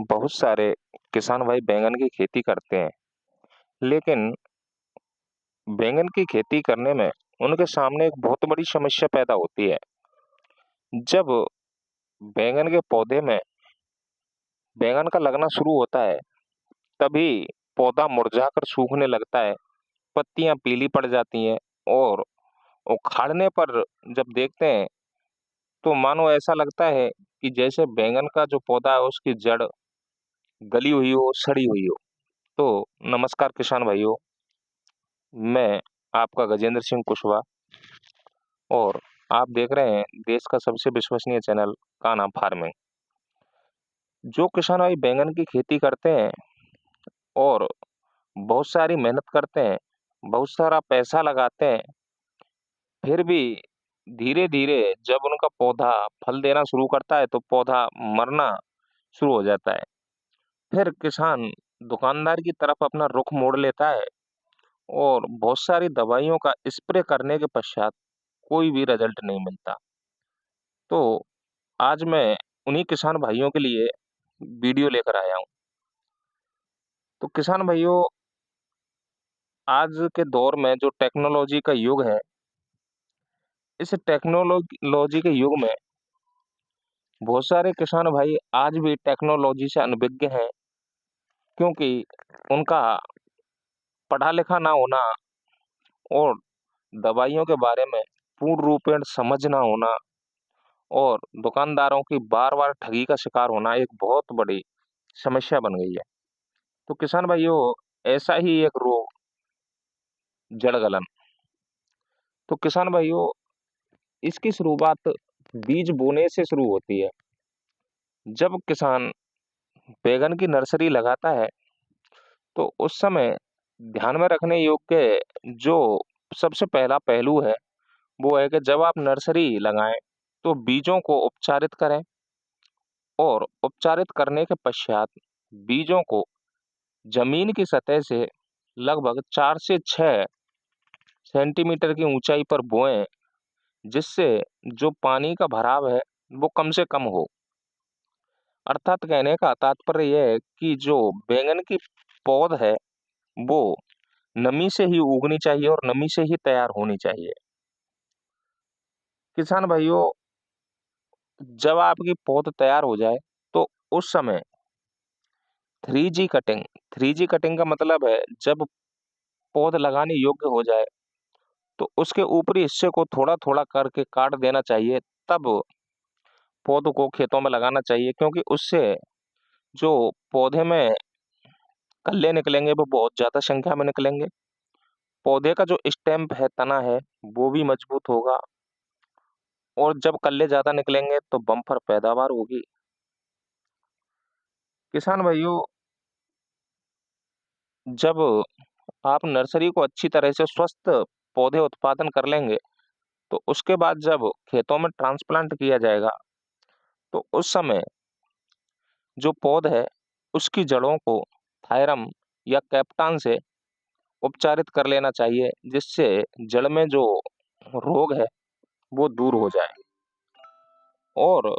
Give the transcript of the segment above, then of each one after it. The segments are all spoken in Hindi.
बहुत सारे किसान भाई बैंगन की खेती करते हैं, लेकिन बैंगन की खेती करने में उनके सामने एक बहुत बड़ी समस्या पैदा होती है। जब बैंगन के पौधे में बैंगन का लगना शुरू होता है, तभी पौधा मुरझाकर सूखने लगता है, पत्तियां पीली पड़ जाती हैं और उखाड़ने पर जब देखते हैं, तो मानो ऐसा लगता है कि जैसे बैंगन का जो पौधा है उसकी जड़ गली हुई हो, सड़ी हुई हो। तो नमस्कार किसान भाइयों, मैं आपका गजेंद्र सिंह कुशवाहा और आप देख रहे हैं देश का सबसे विश्वसनीय चैनल कान्हा फार्मिंग। जो किसान भाई बैंगन की खेती करते हैं और बहुत सारी मेहनत करते हैं, बहुत सारा पैसा लगाते हैं, फिर भी धीरे-धीरे जब उनका पौधा फल देना शुरू करता है, तो पौधा मरना शुरू हो जाता है। फिर किसान दुकानदार की तरफ अपना रुख मोड़ लेता है और बहुत सारी दवाइयों का स्प्रे करने के पश्चात कोई भी रिजल्ट नहीं मिलता। तो आज मैं उन्हीं किसान भाइयों के लिए वीडियो लेकर आया हूँ। तो किसान भाइयों, आज के दौर में जो टेक्नोलॉजी का युग है, इस टेक्नोलॉजी के युग में बहुत सारे किसान भाई आज भी टेक्नोलॉजी से अनभिज्ञ हैं, क्योंकि उनका पढ़ा-लिखा ना होना और दवाइयों के बारे में पूर्ण रूपेण समझ ना होना और दुकानदारों की बार-बार ठगी का शिकार होना एक बहुत बड़ी समस्या बन गई है। तो किसान भाइयों, ऐसा ही एक रोग जड़ गलन। तो किसान भाइयों, इसकी शुरुआत बीज बोने से शुरू होती है। जब किसान बैंगन की नर्सरी लगाता है, तो उस समय ध्यान में रखने योग्य जो सबसे पहला पहलू है, वो है कि जब आप नर्सरी लगाएँ, तो बीजों को उपचारित करें और उपचारित करने के पश्चात बीजों को जमीन की सतह से लगभग 4 से 6 सेंटीमीटर की ऊंचाई पर बोएं, जिससे जो पानी का भराव है, वो कम से कम हो। अर्थात कहने का तात्पर्य यह है कि जो बैंगन की पौध है, वो नमी से ही उगनी चाहिए और नमी से ही तैयार होनी चाहिए। किसान भाइयों, जब आपकी पौध तैयार हो जाए, तो उस समय 3G कटिंग 3G कटिंग का मतलब है जब पौध लगाने योग्य हो जाए, तो उसके ऊपरी हिस्से को थोड़ा-थोड़ा करके काट देना चाहिए, तब पौध को खेतों में लगाना चाहिए, क्योंकि उससे जो पौधे में कल्ले निकलेंगे वो बहुत ज़्यादा संख्या में निकलेंगे। पौधे का जो स्टेम है, तना है, वो भी मजबूत होगा और जब कल्ले ज़्यादा निकलेंगे तो बम्पर पैदावार होगी। किसान भाइयों, जब आप नर्सरी को अच्छी तरह से स्वस्थ पौधे उत्पादन कर लेंगे, तो उसके बाद जब खेतों में ट्रांसप्लांट किया जाएगा, तो उस समय जो पौध है, उसकी जड़ों को थायरम या कैप्टान से उपचारित कर लेना चाहिए, जिससे जड़ में जो रोग है, वो दूर हो जाए और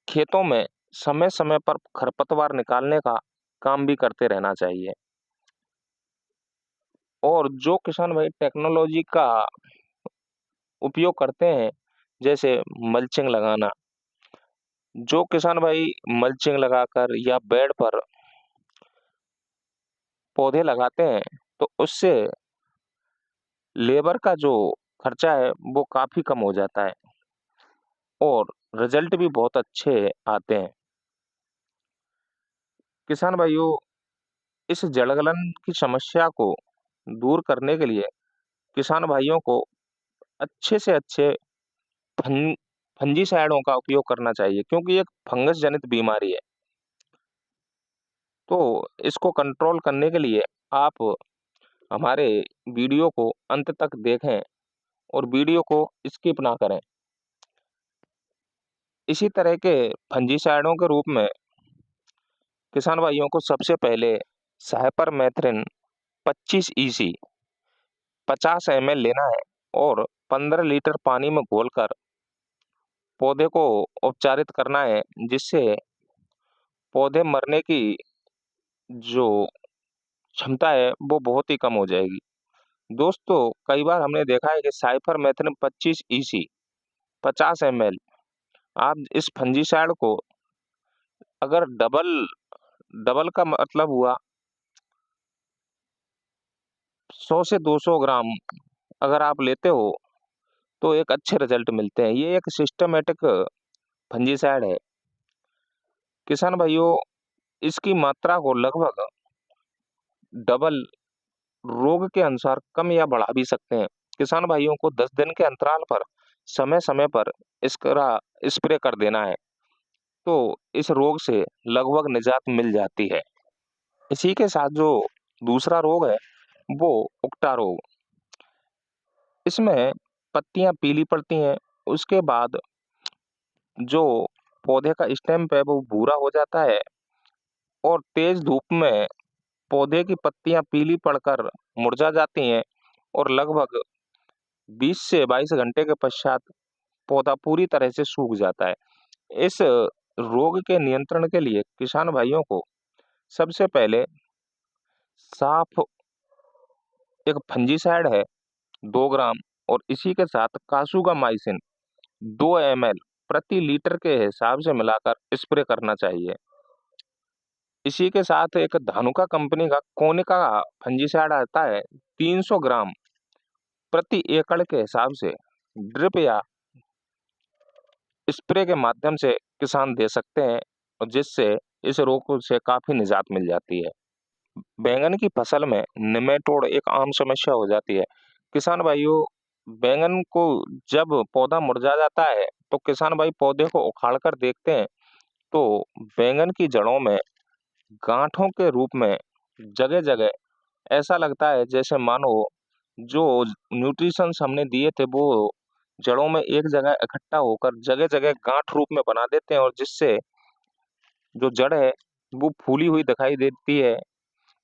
खेतों में समय-समय पर खरपतवार निकालने का काम भी करते रहना चाहिए। और जो किसान भाई टेक्नोलॉजी का उपयोग करते हैं, जैसे मल्चिंग लगाना, जो किसान भाई मल्चिंग लगाकर या बेड पर पौधे लगाते हैं, तो उससे लेबर का जो खर्चा है, वो काफ़ी कम हो जाता है और रिजल्ट भी बहुत अच्छे आते हैं। किसान भाइयों, इस जड़गलन की समस्या को दूर करने के लिए किसान भाइयों को अच्छे से अच्छे फं फंजीसाइडों का उपयोग करना चाहिए, क्योंकि ये एक फंगस जनित बीमारी है। तो इसको कंट्रोल करने के लिए आप हमारे वीडियो को अंत तक देखें और वीडियो को स्किप ना करें। इसी तरह के फंजीसाइडों के रूप में किसान भाइयों को सबसे पहले साइपरमेथ्रिन 25 ईसी 50 ml लेना है और 15 लीटर पानी में घोलकर पौधे को उपचारित करना है, जिससे पौधे मरने की जो क्षमता है वो बहुत ही कम हो जाएगी। दोस्तों, कई बार हमने देखा है कि साइपरमेथ्रिन 25 ईसी 50 ml, आप इस फंजीसाइड को अगर डबल डबल का मतलब हुआ 100 से 200 ग्राम अगर आप लेते हो तो एक अच्छे रिजल्ट मिलते हैं। ये एक सिस्टमेटिक फंजीसाइड है। किसान भाइयों, इसकी मात्रा को लगभग डबल रोग के अनुसार कम या बढ़ा भी सकते हैं। किसान भाइयों को 10 दिन के अंतराल पर समय समय पर इसका स्प्रे कर देना है, तो इस रोग से लगभग निजात मिल जाती है। इसी के साथ जो दूसरा रोग है वो उकटा रोग। इसमें पत्तियां पीली पड़ती हैं, उसके बाद जो पौधे का स्टेम है वो भूरा हो जाता है और तेज धूप में पौधे की पत्तियां पीली पड़कर मुरझा जाती हैं और लगभग 20 से 22 घंटे के पश्चात पौधा पूरी तरह से सूख जाता है। इस रोग के नियंत्रण के लिए किसान भाइयों को सबसे पहले साफ एक फंजीसाइड है 2 ग्राम और इसी के साथ कासुगामाइसिन 2 ml प्रति लीटर के हिसाब से मिलाकर स्प्रे करना चाहिए। इसी के साथ एक धानुका कंपनी का कोनिका फंजीसाइड आता है 300 ग्राम प्रति एकड़ के हिसाब से ड्रिप या स्प्रे के माध्यम से किसान दे सकते हैं और जिससे इस रोग से काफी निजात मिल जाती है। बैंगन की फसल में निमेटोड एक आम समस्या हो जाती है। किसान भाइयों, बैंगन को जब पौधा मुरझा जाता है तो किसान भाई पौधे को उखाड़ कर देखते हैं तो बैंगन की जड़ों में गांठों के रूप में जगह जगह ऐसा लगता है जैसे मानो जो न्यूट्रिशंस हमने दिए थे वो जड़ों में एक जगह इकट्ठा होकर जगह जगह गांठ रूप में बना देते हैं और जिससे जो जड़ है वो फूली हुई दिखाई देती है,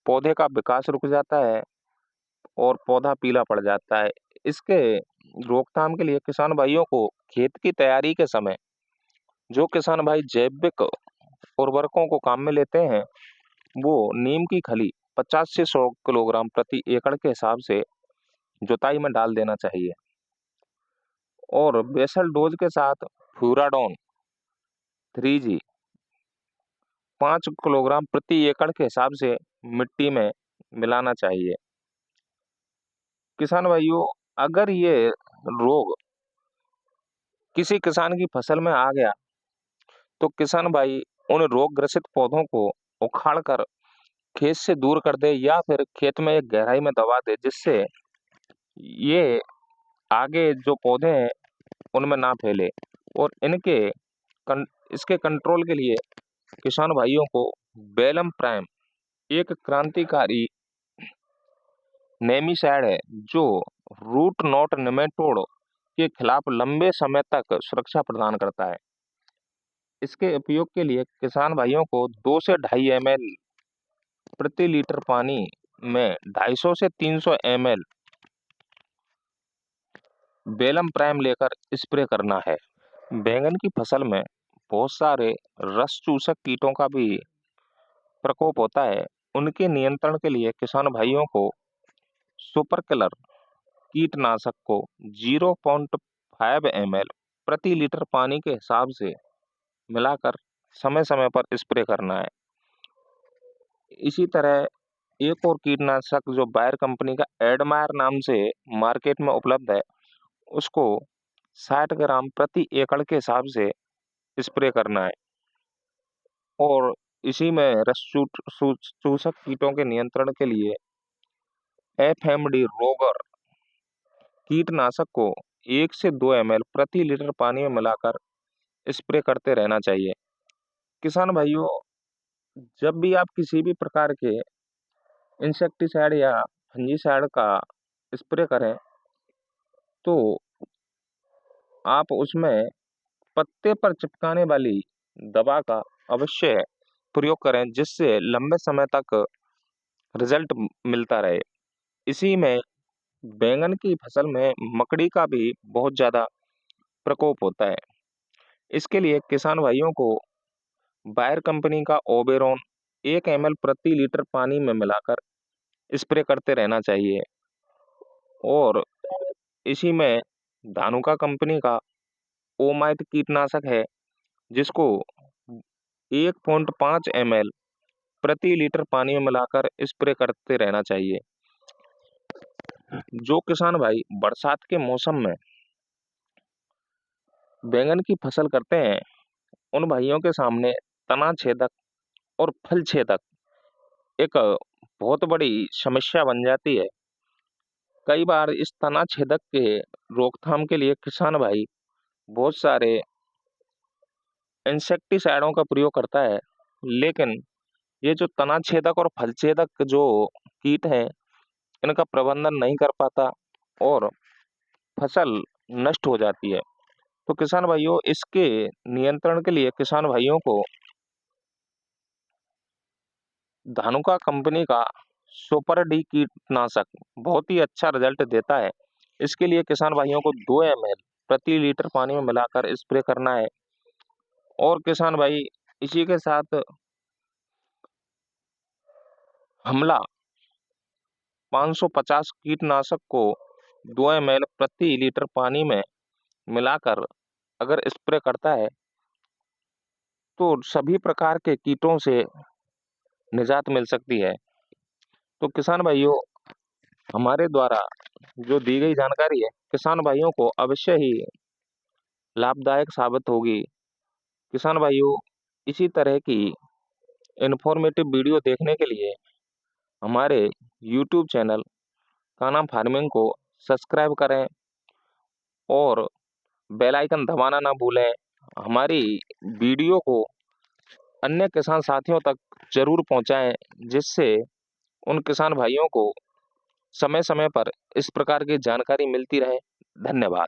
पौधे का विकास रुक जाता है और पौधा पीला पड़ जाता है। इसके रोकथाम के लिए किसान भाइयों को खेत की तैयारी के समय जो किसान भाई जैविक उर्वरकों को काम में लेते हैं वो नीम की खली 50 से 100 किलोग्राम प्रति एकड़ के हिसाब से जुताई में डाल देना चाहिए और बेसल डोज के साथ फ्यूराडोन 3G 5 किलोग्राम प्रति एकड़ के हिसाब से मिट्टी में मिलाना चाहिए। किसान भाइयों, अगर ये रोग किसी किसान की फसल में आ गया तो किसान भाई उन रोग ग्रसित पौधों को उखाड़ कर खेत से दूर कर दे या फिर खेत में एक गहराई में दबा दे जिससे ये आगे जो पौधे हैं उनमें ना फैले और इसके कंट्रोल के लिए किसान भाइयों को बेलम प्राइम एक क्रांतिकारी नेमीसाइड है जो रूट नॉट नेमेटोड के खिलाफ लंबे समय तक सुरक्षा प्रदान करता है। इसके उपयोग के लिए किसान भाइयों को 2 से 2.5 ml प्रति लीटर पानी में 250 से 300 ml बेलम प्राइम लेकर स्प्रे करना है। बैंगन की फसल में बहुत सारे रस चूसक कीटों का भी प्रकोप होता है। उनके नियंत्रण के लिए किसान भाइयों को सुपर किलर कीटनाशक को 0.5 ml प्रति लीटर पानी के हिसाब से मिलाकर समय समय पर स्प्रे करना है। इसी तरह एक और कीटनाशक जो बायर कंपनी का एडमायर नाम से मार्केट में उपलब्ध है उसको 60 ग्राम प्रति एकड़ के हिसाब से स्प्रे करना है और इसी में चूसक कीटों के नियंत्रण के लिए FMD रोगर कीटनाशक को 1 से 2 ml प्रति लीटर पानी में मिलाकर स्प्रे करते रहना चाहिए। किसान भाइयों, जब भी आप किसी भी प्रकार के इंसेक्टिसाइड या फंजीसाइड का स्प्रे करें तो आप उसमें पत्ते पर चिपकाने वाली दवा का अवश्य प्रयोग करें जिससे लंबे समय तक रिजल्ट मिलता रहे। इसी में बैंगन की फसल में मकड़ी का भी बहुत ज्यादा प्रकोप होता है। इसके लिए किसान भाइयों को बायर कंपनी का ओबेरॉन 1 ml प्रति लीटर पानी में मिलाकर स्प्रे करते रहना चाहिए। और इसी में धानुका कंपनी का ओमाइट कीटनाशक है, जिसको 1.5 ml प्रति लीटर पानी में मिलाकर स्प्रे करते रहना चाहिए। जो किसान भाई बरसात के मौसम में बैंगन की फसल करते हैं, उन भाइयों के सामने तना छेदक और फल छेदक एक बहुत बड़ी समस्या बन जाती है। कई बार इस तना छेदक के रोकथाम के लिए किसान भाई बहुत सारे इंसेक्टिसाइडों का प्रयोग करता है, लेकिन ये जो तना छेदक और फल छेदक जो कीट हैं, इनका प्रबंधन नहीं कर पाता और फसल नष्ट हो जाती है। तो किसान भाइयों, इसके नियंत्रण के लिए किसान भाइयों को धानुका कंपनी का सुपर डी कीटनाशक बहुत ही अच्छा रिजल्ट देता है। इसके लिए किसान भाइयों को 2 ml प्रति लीटर पानी में मिलाकर स्प्रे करना है। और किसान भाई इसी के साथ हमला 550 कीटनाशक को 2 ml प्रति लीटर पानी में मिलाकर अगर स्प्रे करता है, तो सभी प्रकार के कीटों से निजात मिल सकती है। तो किसान भाइयों, हमारे द्वारा जो दी गई जानकारी है, किसान भाइयों को अवश्य ही लाभदायक साबित होगी। किसान भाइयों, इसी तरह की इन्फॉर्मेटिव वीडियो देखने के लिए हमारे यूट्यूब चैनल कान्हा फार्मिंग को सब्सक्राइब करें और बेल आइकन दबाना ना भूलें। हमारी वीडियो को अन्य किसान साथियों तक जरूर पहुंचाएं, जिससे उन किसान भाइयों को समय समय पर इस प्रकार की जानकारी मिलती रहे। धन्यवाद।